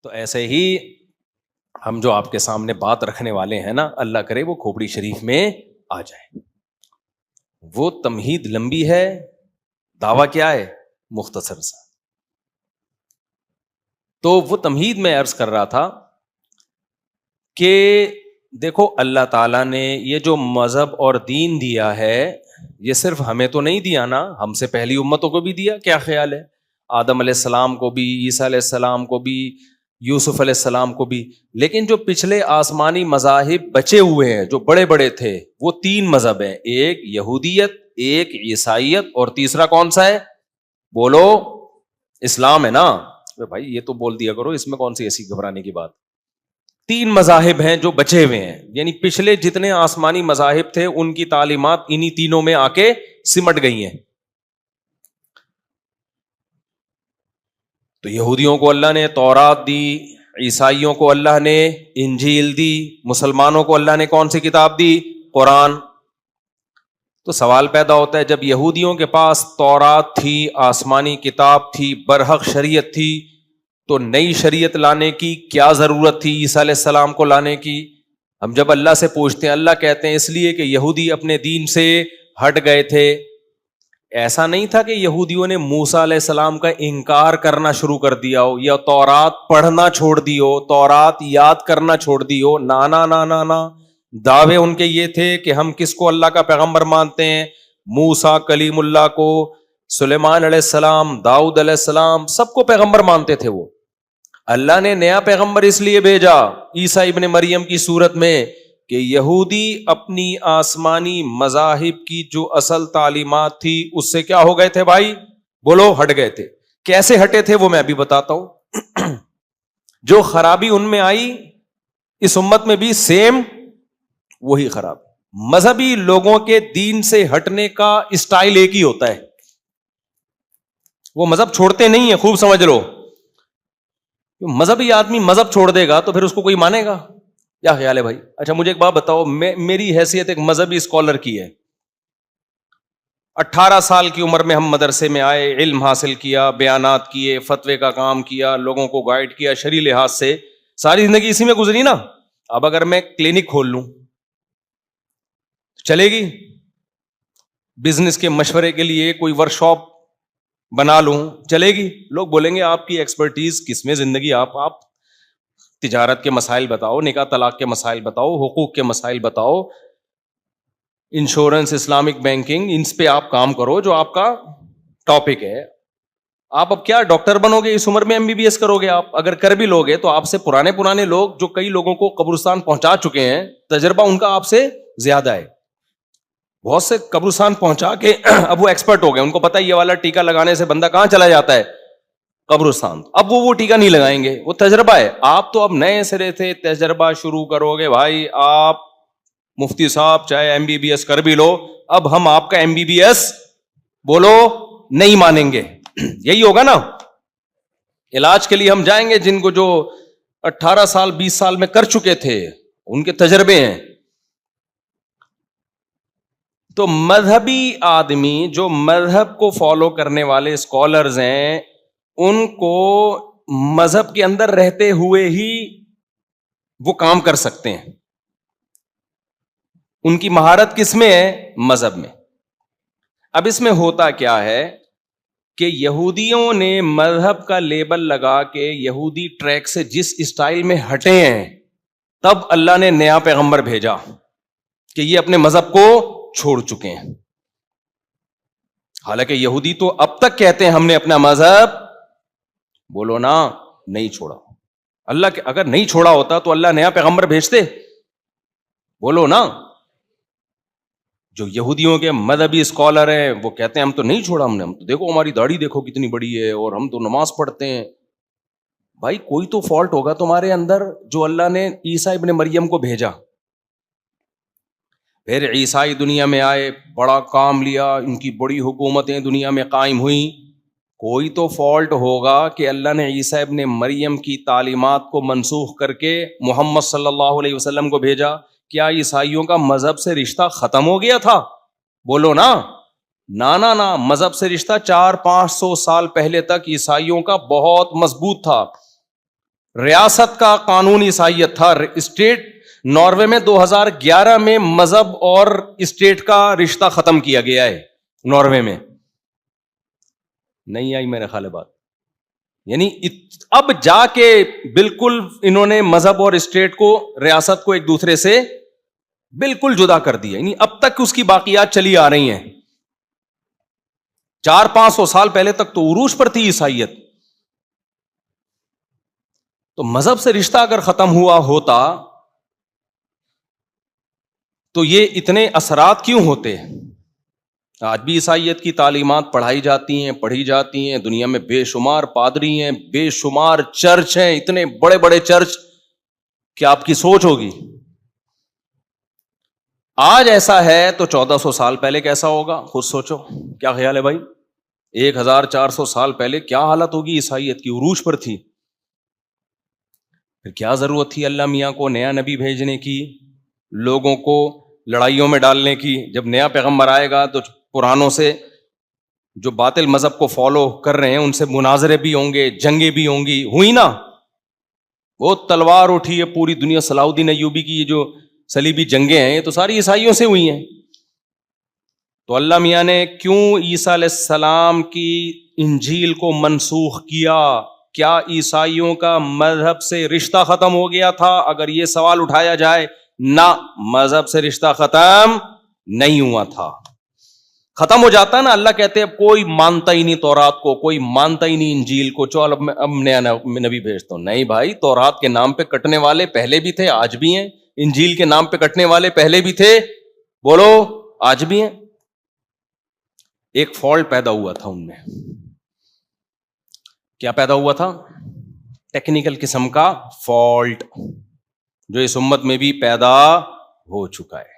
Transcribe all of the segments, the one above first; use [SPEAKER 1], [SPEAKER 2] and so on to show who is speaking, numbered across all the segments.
[SPEAKER 1] تو ایسے ہی ہم جو آپ کے سامنے بات رکھنے والے ہیں نا، اللہ کرے وہ کھوپڑی شریف میں آ جائے. وہ تمہید لمبی ہے، دعویٰ کیا ہے؟ مختصر سا. تو وہ تمہید میں عرض کر رہا تھا کہ دیکھو اللہ تعالیٰ نے یہ جو مذہب اور دین دیا ہے، یہ صرف ہمیں تو نہیں دیا نا، ہم سے پہلی امتوں کو بھی دیا. کیا خیال ہے؟ آدم علیہ السلام کو بھی، عیسیٰ علیہ السلام کو بھی، یوسف علیہ السلام کو بھی. لیکن جو پچھلے آسمانی مذاہب بچے ہوئے ہیں جو بڑے بڑے تھے، وہ 3 مذہب ہیں. ایک یہودیت، ایک عیسائیت، اور تیسرا کون سا ہے؟ بولو. اسلام ہے نا بھائی. یہ تو بول دیا کرو، اس میں کون سی ایسی گھبرانے کی بات. 3 مذاہب ہیں جو بچے ہوئے ہیں، یعنی پچھلے جتنے آسمانی مذاہب تھے ان کی تعلیمات انہی تینوں میں آ کے سمٹ گئی ہیں. تو یہودیوں کو اللہ نے تورات دی، عیسائیوں کو اللہ نے انجیل دی، مسلمانوں کو اللہ نے کون سی کتاب دی؟ قرآن. تو سوال پیدا ہوتا ہے، جب یہودیوں کے پاس تورات تھی، آسمانی کتاب تھی، برحق شریعت تھی، تو نئی شریعت لانے کی کیا ضرورت تھی عیسیٰ علیہ السلام کو لانے کی؟ ہم جب اللہ سے پوچھتے ہیں، اللہ کہتے ہیں اس لیے کہ یہودی اپنے دین سے ہٹ گئے تھے. ایسا نہیں تھا کہ یہودیوں نے موسیٰ علیہ السلام کا انکار کرنا شروع کر دیا ہو، یا تورات پڑھنا چھوڑ دی ہو، تورات یاد کرنا چھوڑ دی ہو. نا نا نا نا. دعوے ان کے یہ تھے کہ ہم کس کو اللہ کا پیغمبر مانتے ہیں؟ موسیٰ کلیم اللہ کو، سلیمان علیہ السلام، داؤد علیہ السلام، سب کو پیغمبر مانتے تھے. وہ اللہ نے نیا پیغمبر اس لیے بھیجا عیسیٰ ابن مریم کی صورت میں کہ یہودی اپنی آسمانی مذاہب کی جو اصل تعلیمات تھی اس سے کیا ہو گئے تھے بھائی؟ بولو. ہٹ گئے تھے. کیسے ہٹے تھے وہ میں ابھی بتاتا ہوں. جو خرابی ان میں آئی اس امت میں بھی سیم وہی خراب. مذہبی لوگوں کے دین سے ہٹنے کا اسٹائل ایک ہی ہوتا ہے، وہ مذہب چھوڑتے نہیں ہیں. خوب سمجھ لو، مذہبی آدمی مذہب چھوڑ دے گا تو پھر اس کو کوئی مانے گا؟ کیا خیال ہے بھائی؟ اچھا مجھے ایک بات بتاؤ، میری حیثیت ایک مذہبی اسکالر کی ہے. 18 سال کی عمر میں ہم مدرسے میں آئے، علم حاصل کیا، بیانات کیے، فتوے کا کام کیا، لوگوں کو گائیڈ کیا شرعی لحاظ سے. ساری زندگی اسی میں گزری نا. اب اگر میں کلینک کھول لوں چلے گی؟ بزنس کے مشورے کے لیے کوئی ورک شاپ بنا لوں چلے گی؟ لوگ بولیں گے آپ کی ایکسپرٹیز کس میں زندگی، آپ تجارت کے مسائل بتاؤ، نکاح طلاق کے مسائل بتاؤ، حقوق کے مسائل بتاؤ، انشورنس، اسلامک بینکنگ، ان پہ آپ کام کرو جو آپ کا ٹاپک ہے. آپ اب کیا ڈاکٹر بنو گے اس عمر میں؟ MBBS کرو گے آپ؟ اگر کر بھی لوگے تو آپ سے پرانے لوگ جو کئی لوگوں کو قبرستان پہنچا چکے ہیں، تجربہ ان کا آپ سے زیادہ ہے. بہت سے قبرستان پہنچا کے اب وہ ایکسپرٹ ہو گئے، ان کو پتا ہے یہ والا ٹیکا لگانے سے بندہ کہاں چلا جاتا ہے؟ قبرستان. اب وہ ٹیکا نہیں لگائیں گے، وہ تجربہ ہے. آپ تو اب نئے سرے سے تجربہ شروع کرو گے بھائی. آپ مفتی صاحب چاہے MBBS کر بھی لو، اب ہم آپ کا MBBS بولو نہیں مانیں گے. یہی ہوگا نا. علاج کے لیے ہم جائیں گے جن کو جو 18 سال 20 سال میں کر چکے تھے، ان کے تجربے ہیں. تو مذہبی آدمی جو مذہب کو فالو کرنے والے اسکالرز ہیں، ان کو مذہب کے اندر رہتے ہوئے ہی وہ کام کر سکتے ہیں. ان کی مہارت کس میں ہے؟ مذہب میں. اب اس میں ہوتا کیا ہے کہ یہودیوں نے مذہب کا لیبل لگا کے یہودی ٹریک سے جس اسٹائل میں ہٹے ہیں، تب اللہ نے نیا پیغمبر بھیجا کہ یہ اپنے مذہب کو چھوڑ چکے ہیں. حالانکہ یہودی تو اب تک کہتے ہیں ہم نے اپنا مذہب بولو نا نہیں چھوڑا. اللہ کے اگر نہیں چھوڑا ہوتا تو اللہ نیا پیغمبر بھیجتے؟ بولو نا. جو یہودیوں کے مذہبی اسکالر ہیں وہ کہتے ہیں ہم تو نہیں چھوڑا، ہم تو دیکھو ہماری داڑھی دیکھو کتنی بڑی ہے اور ہم تو نماز پڑھتے ہیں. بھائی کوئی تو فالٹ ہوگا تمہارے اندر جو اللہ نے عیسیٰ ابن مریم کو بھیجا. پھر عیسائی دنیا میں آئے، بڑا کام لیا، ان کی بڑی حکومتیں دنیا میں قائم ہوئیں. کوئی تو فالٹ ہوگا کہ اللہ نے عیسیٰ ابن مریم کی تعلیمات کو منسوخ کر کے محمد صلی اللہ علیہ وسلم کو بھیجا. کیا عیسائیوں کا مذہب سے رشتہ ختم ہو گیا تھا؟ بولو نا. نا مذہب سے رشتہ 400-500 سال پہلے تک عیسائیوں کا بہت مضبوط تھا. ریاست کا قانون عیسائیت تھا. اسٹیٹ ناروے میں 2011 میں مذہب اور اسٹیٹ کا رشتہ ختم کیا گیا ہے ناروے میں. نہیں آئی میرے خیال ہے بات. یعنی اب جا کے بالکل انہوں نے مذہب اور اسٹیٹ کو, ریاست کو ایک دوسرے سے بالکل جدا کر دیا. یعنی اب تک اس کی باقیات چلی آ رہی ہیں. 400-500 سال پہلے تک تو عروج پر تھی عیسائیت. تو مذہب سے رشتہ اگر ختم ہوا ہوتا تو یہ اتنے اثرات کیوں ہوتے؟ آج بھی عیسائیت کی تعلیمات پڑھائی جاتی ہیں, پڑھی جاتی ہیں. دنیا میں بے شمار پادری ہیں, بے شمار چرچ ہیں, اتنے بڑے بڑے چرچ کہ آپ کی سوچ ہوگی. آج ایسا ہے تو 1400 سال پہلے کیسا ہوگا خود سوچو. کیا خیال ہے بھائی؟ 1400 سال پہلے کیا حالت ہوگی؟ عیسائیت کی عروج پر تھی. پھر کیا ضرورت تھی اللہ میاں کو نیا نبی بھیجنے کی, لوگوں کو لڑائیوں میں ڈالنے کی؟ جب نیا پیغمبر آئے گا تو پرانوں سے جو باطل مذہب کو فالو کر رہے ہیں ان سے مناظرے بھی ہوں گے, جنگیں بھی ہوں گی. ہوئی نا, وہ تلوار اٹھی ہے پوری دنیا. صلاح الدین ایوبی کی یہ جو صلیبی جنگیں ہیں یہ تو ساری عیسائیوں سے ہوئی ہیں. تو اللہ میاں نے کیوں عیسیٰ علیہ السلام کی انجیل کو منسوخ کیا؟ کیا عیسائیوں کا مذہب سے رشتہ ختم ہو گیا تھا؟ اگر یہ سوال اٹھایا جائے, نہ, مذہب سے رشتہ ختم نہیں ہوا تھا. ختم ہو جاتا نا, اللہ کہتے ہیں کوئی مانتا ہی نہیں تورات کو, کوئی مانتا ہی نہیں انجیل کو, چل اب نیا نبی بھیجتا ہوں. نہیں بھائی, تورات کے نام پہ کٹنے والے پہلے بھی تھے, آج بھی ہیں. انجیل کے نام پہ کٹنے والے پہلے بھی تھے, بولو, آج بھی ہیں. ایک فالٹ پیدا ہوا تھا ان میں. کیا پیدا ہوا تھا؟ ٹیکنیکل قسم کا فالٹ, جو اس امت میں بھی پیدا ہو چکا ہے.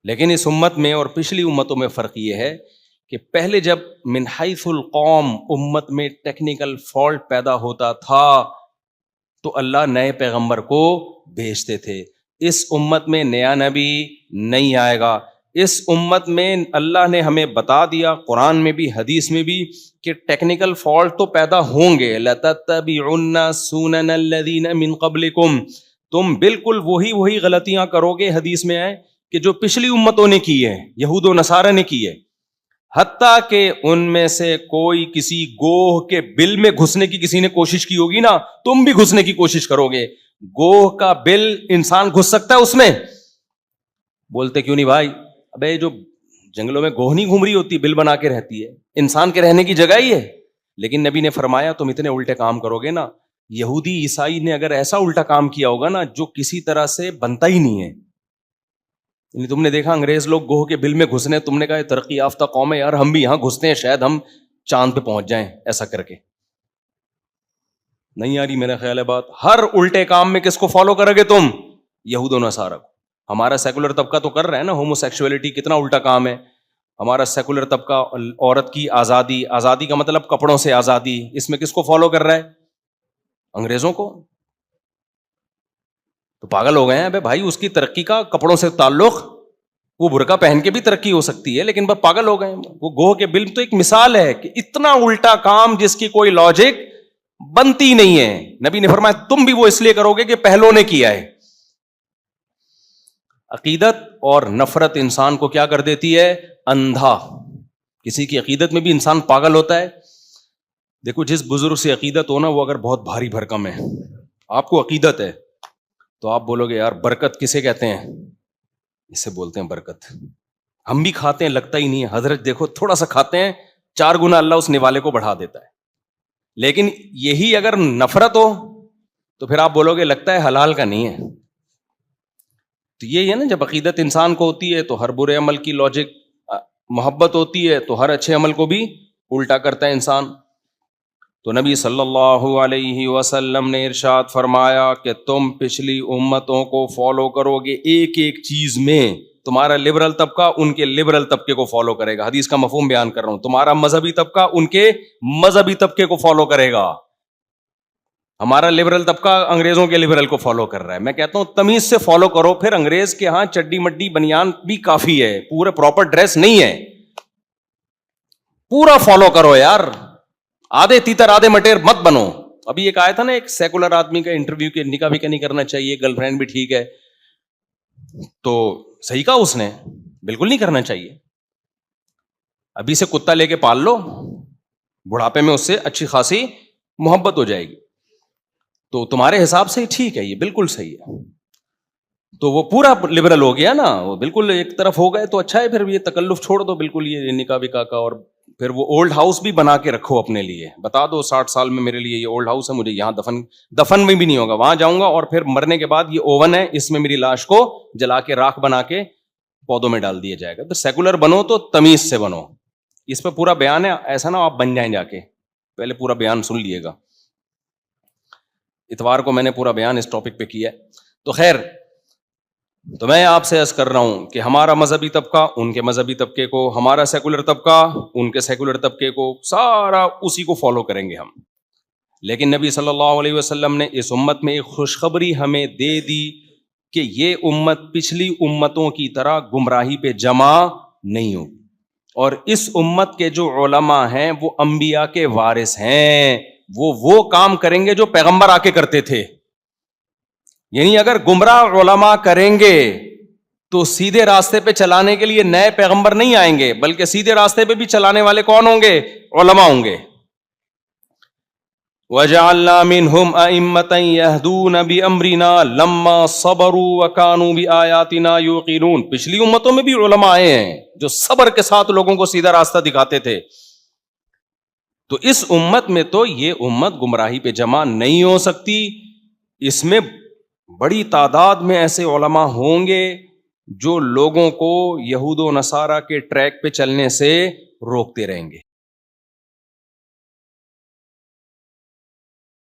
[SPEAKER 1] لیکن اس امت میں اور پچھلی امتوں میں فرق یہ ہے کہ پہلے جب من حیث القوم امت میں ٹیکنیکل فالٹ پیدا ہوتا تھا تو اللہ نئے پیغمبر کو بھیجتے تھے. اس امت میں نیا نبی نہیں آئے گا. اس امت میں اللہ نے ہمیں بتا دیا قرآن میں بھی حدیث میں بھی کہ ٹیکنیکل فالٹ تو پیدا ہوں گے. لَتَتَّبِعُنَّ سُنَنَ الَّذِينَ مِن قَبْلِكُمْ, تم بالکل وہی غلطیاں کرو گے, حدیث میں ہے کہ جو پچھلی امتوں نے کی ہے, یہود و نصارہ نے کی ہے. حتیٰ کہ ان میں سے کوئی کسی گوہ کے بل میں گھسنے کی کسی نے کوشش کی ہوگی نا, تم بھی گھسنے کی کوشش کرو گے. گوہ کا بل انسان گھس سکتا ہے اس میں؟ بولتے کیوں نہیں بھائی؟ ابے جو جنگلوں میں گوہ نہیں گھوم رہی ہوتی, بل بنا کے رہتی ہے, انسان کے رہنے کی جگہ ہی ہے. لیکن نبی نے فرمایا تم اتنے الٹے کام کرو گے نا. یہودی عیسائی نے اگر ایسا الٹا کام کیا ہوگا نا جو کسی طرح سے بنتا ہی نہیں ہے. یعنی تم نے دیکھا انگریز لوگ گوہ کے بل میں گھسنے, تم نے کہا ترقی یافتہ قوم ہے یار, ہم بھی یہاں گھستے ہیں, شاید ہم چاند پہ پہنچ جائیں ایسا کر کے. نہیں آ رہی میرا خیال ہے بات؟ ہر الٹے کام میں کس کو فالو کرو گے تم؟ یہود و نصارہ کو. ہمارا سیکولر طبقہ تو کر رہا ہے نا, ہومو سیکشولیٹی کتنا الٹا کام ہے. ہمارا سیکولر طبقہ عورت کی آزادی, آزادی کا مطلب کپڑوں سے آزادی, اس میں کس کو فالو کر رہا ہے؟ انگریزوں کو. تو پاگل ہو گئے ہیں بھائی, اس کی ترقی کا کپڑوں سے تعلق, وہ برقع پہن کے بھی ترقی ہو سکتی ہے, لیکن بس پاگل ہو گئے ہیں. وہ گوہ کے بل تو ایک مثال ہے کہ اتنا الٹا کام جس کی کوئی لاجک بنتی نہیں ہے. نبی نے فرمایا تم بھی وہ اس لیے کرو گے کہ پہلوں نے کیا ہے. عقیدت اور نفرت انسان کو کیا کر دیتی ہے؟ اندھا. کسی کی عقیدت میں بھی انسان پاگل ہوتا ہے. دیکھو جس بزرگ سے عقیدت ہو نا, وہ اگر بہت بھاری بھرکم ہے, آپ کو عقیدت ہے, تو آپ بولو گے یار برکت کسے کہتے ہیں؟ اسے بولتے ہیں برکت. ہم بھی کھاتے ہیں, لگتا ہی نہیں ہے. حضرت دیکھو تھوڑا سا کھاتے ہیں, 4 گنا اللہ اس نوالے کو بڑھا دیتا ہے. لیکن یہی اگر نفرت ہو تو پھر آپ بولو گے لگتا ہے حلال کا نہیں ہے. تو یہ ہے نا, جب عقیدت انسان کو ہوتی ہے تو ہر برے عمل کی لاجک, محبت ہوتی ہے تو ہر اچھے عمل کو بھی الٹا کرتا ہے انسان. تو نبی صلی اللہ علیہ وسلم نے ارشاد فرمایا کہ تم پچھلی امتوں کو فالو کرو گے ایک ایک چیز میں. تمہارا لبرل طبقہ ان کے لبرل طبقے کو فالو کرے گا, حدیث کا مفہوم بیان کر رہا ہوں. تمہارا مذہبی طبقہ ان کے مذہبی طبقے کو فالو کرے گا. ہمارا لبرل طبقہ انگریزوں کے لبرل کو فالو کر رہا ہے. میں کہتا ہوں تمیز سے فالو کرو. پھر انگریز کے ہاں چڈی مڈی بنیان بھی کافی ہے, پورے پراپر ڈریس نہیں ہے. پورا فالو کرو یار, آدھے تیتر آدھے مٹیر مت بنو. ابھی ایک آیا تھا نا ایک سیکولر آدمی کا انٹرویو کہ نکاح بھی نہیں کرنا چاہیے, گرل فرینڈ بھی ٹھیک ہے, تو صحیح کہا اس نے, بالکل نہیں کرنا چاہیے. ابھی سے کتا لے کے پال لو, بڑھاپے میں اس سے اچھی خاصی محبت ہو جائے گی, تو تمہارے حساب سے ٹھیک ہے, یہ بالکل صحیح ہے. تو وہ پورا لبرل ہو گیا نا, وہ بالکل ایک طرف ہو گئے تو اچھا ہے, پھر یہ تکلف چھوڑ دو بالکل, یہ نکاح وکاح کا. اور پھر وہ اولڈ ہاؤس بھی بنا کے رکھو اپنے لیے, بتا دو 60 سال میں میرے لیے یہ اولڈ ہاؤس ہے, مجھے یہاں دفن میں بھی نہیں ہوگا, وہاں جاؤں گا, اور پھر مرنے کے بعد یہ اوون ہے, اس میں میری لاش کو جلا کے راکھ بنا کے پودوں میں ڈال دیا جائے گا. تو سیکولر بنو تو تمیز سے بنو. اس پہ پورا بیان ہے, ایسا نہ آپ بن جائیں جا کے, پہلے پورا بیان سن لیے گا. اتوار کو میں نے پورا بیان اس ٹاپک پہ کیا ہے. تو خیر, تو میں آپ سے عرض کر رہا ہوں کہ ہمارا مذہبی طبقہ ان کے مذہبی طبقے کو, ہمارا سیکولر طبقہ ان کے سیکولر طبقے کو, سارا اسی کو فالو کریں گے ہم. لیکن نبی صلی اللہ علیہ وسلم نے اس امت میں ایک خوشخبری ہمیں دے دی کہ یہ امت پچھلی امتوں کی طرح گمراہی پہ جمع نہیں ہوگی, اور اس امت کے جو علماء ہیں وہ انبیاء کے وارث ہیں, وہ کام کریں گے جو پیغمبر آ کے کرتے تھے. یعنی اگر گمراہ علماء کریں گے تو سیدھے راستے پہ چلانے کے لیے نئے پیغمبر نہیں آئیں گے, بلکہ سیدھے راستے پہ بھی چلانے والے کون ہوں گے؟ علماء ہوں گے. وَجَعَلْنَا مِنْهُمْ أَئِمَّةً يَهْدُونَ بِأَمْرِنَا لَمَّا صَبَرُوا وَكَانُوا بِآيَاتِنَا يُوقِنُونَ. پچھلی امتوں میں بھی علماء آئے ہیں جو صبر کے ساتھ لوگوں کو سیدھا راستہ دکھاتے تھے. تو اس امت میں تو یہ امت گمراہی پہ جمع نہیں ہو سکتی. اس میں بڑی تعداد میں ایسے علماء ہوں گے جو لوگوں کو یہود و نصارہ کے ٹریک پہ چلنے سے روکتے رہیں گے.